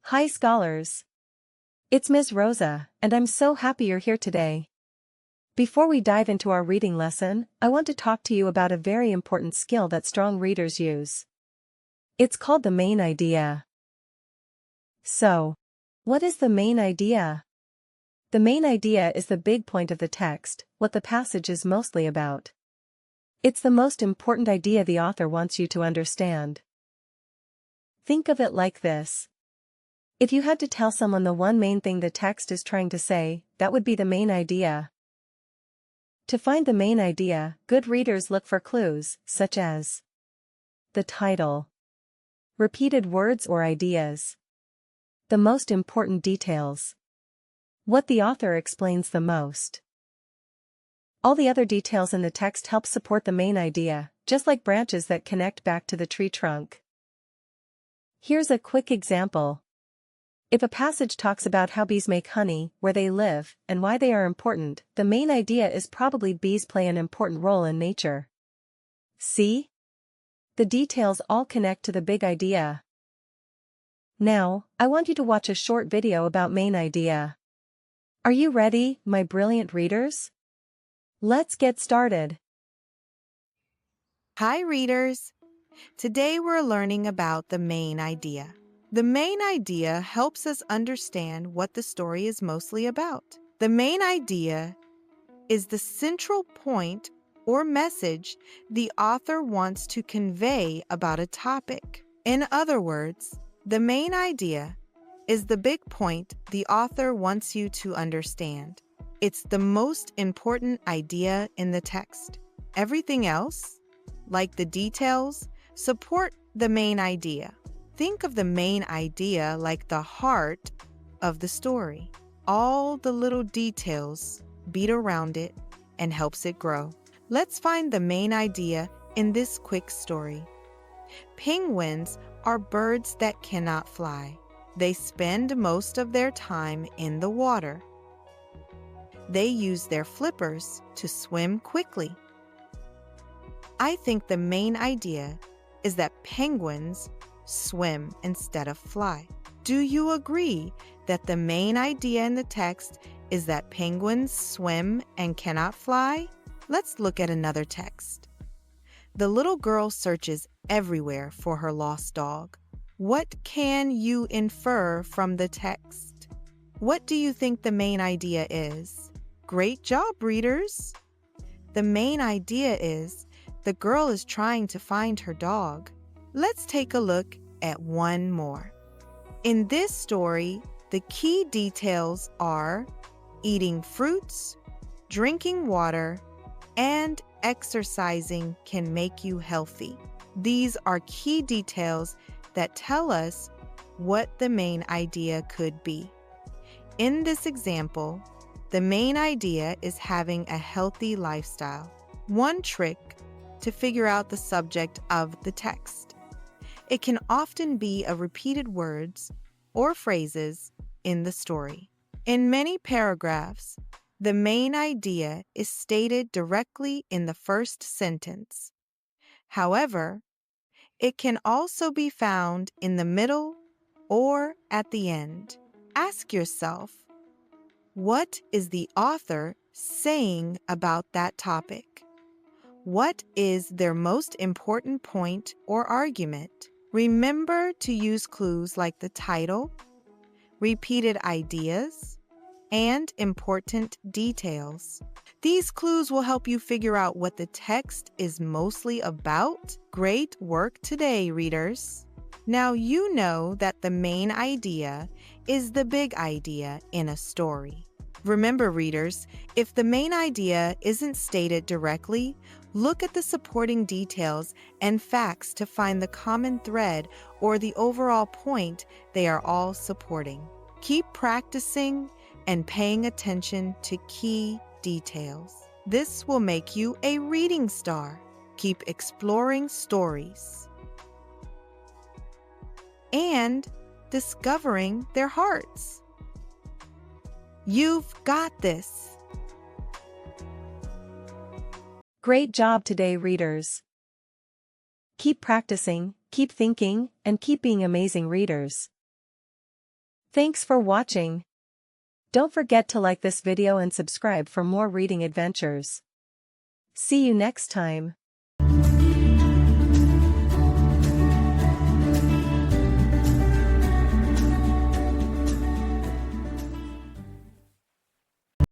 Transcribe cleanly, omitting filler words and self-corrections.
Hi scholars! It's Ms. Rosa, and I'm so happy you're here today. Before we dive into our reading lesson, I want to talk to you about a very important skill that strong readers use. It's called the main idea. So, what is the main idea? The main idea is the big point of the text, what the passage is mostly about. It's the most important idea the author wants you to understand. Think of it like this. If you had to tell someone the one main thing the text is trying to say, that would be the main idea. To find the main idea, good readers look for clues, such as the title, repeated words or ideas, the most important details, what the author explains the most. All the other details in the text help support the main idea, just like branches that connect back to the tree trunk. Here's a quick example. If a passage talks about how bees make honey, where they live, and why they are important, the main idea is probably bees play an important role in nature. See? The details all connect to the big idea. Now, I want you to watch a short video about main idea. Are you ready, my brilliant readers? Let's get started. Hi readers! Today we're learning about the main idea. The main idea helps us understand what the story is mostly about. The main idea is the central point or message the author wants to convey about a topic. In other words, the main idea is the big point the author wants you to understand. It's the most important idea in the text. Everything else, like the details, support the main idea. Think of the main idea like the heart of the story. All the little details beat around it and helps it grow. Let's find the main idea in this quick story. Penguins are birds that cannot fly. They spend most of their time in the water. They use their flippers to swim quickly. I think the main idea is that penguins swim instead of fly. Do you agree that the main idea in the text is that penguins swim and cannot fly? Let's look at another text. The little girl searches everywhere for her lost dog. What can you infer from the text? What do you think the main idea is? Great job, readers! The main idea is the girl is trying to find her dog. Let's take a look at one more. In this story, the key details are eating fruits, drinking water, and exercising can make you healthy. These are key details that tell us what the main idea could be. In this example, the main idea is having a healthy lifestyle. One trick to figure out the subject of the text. It can often be a repeated words or phrases in the story. In many paragraphs, the main idea is stated directly in the first sentence. However, it can also be found in the middle or at the end. Ask yourself, what is the author saying about that topic? What is their most important point or argument? Remember to use clues like the title, repeated ideas, and important details. These clues will help you figure out what the text is mostly about. Great work today, readers! Now you know that the main idea is the big idea in a story. Remember, readers, if the main idea isn't stated directly, look at the supporting details and facts to find the common thread or the overall point they are all supporting. Keep practicing and paying attention to key details. This will make you a reading star. Keep exploring stories and discovering their hearts. You've got this. Great job today, readers. Keep practicing, keep thinking, and keep being amazing readers. Thanks for watching. Don't forget to like this video and subscribe for more reading adventures. See you next time.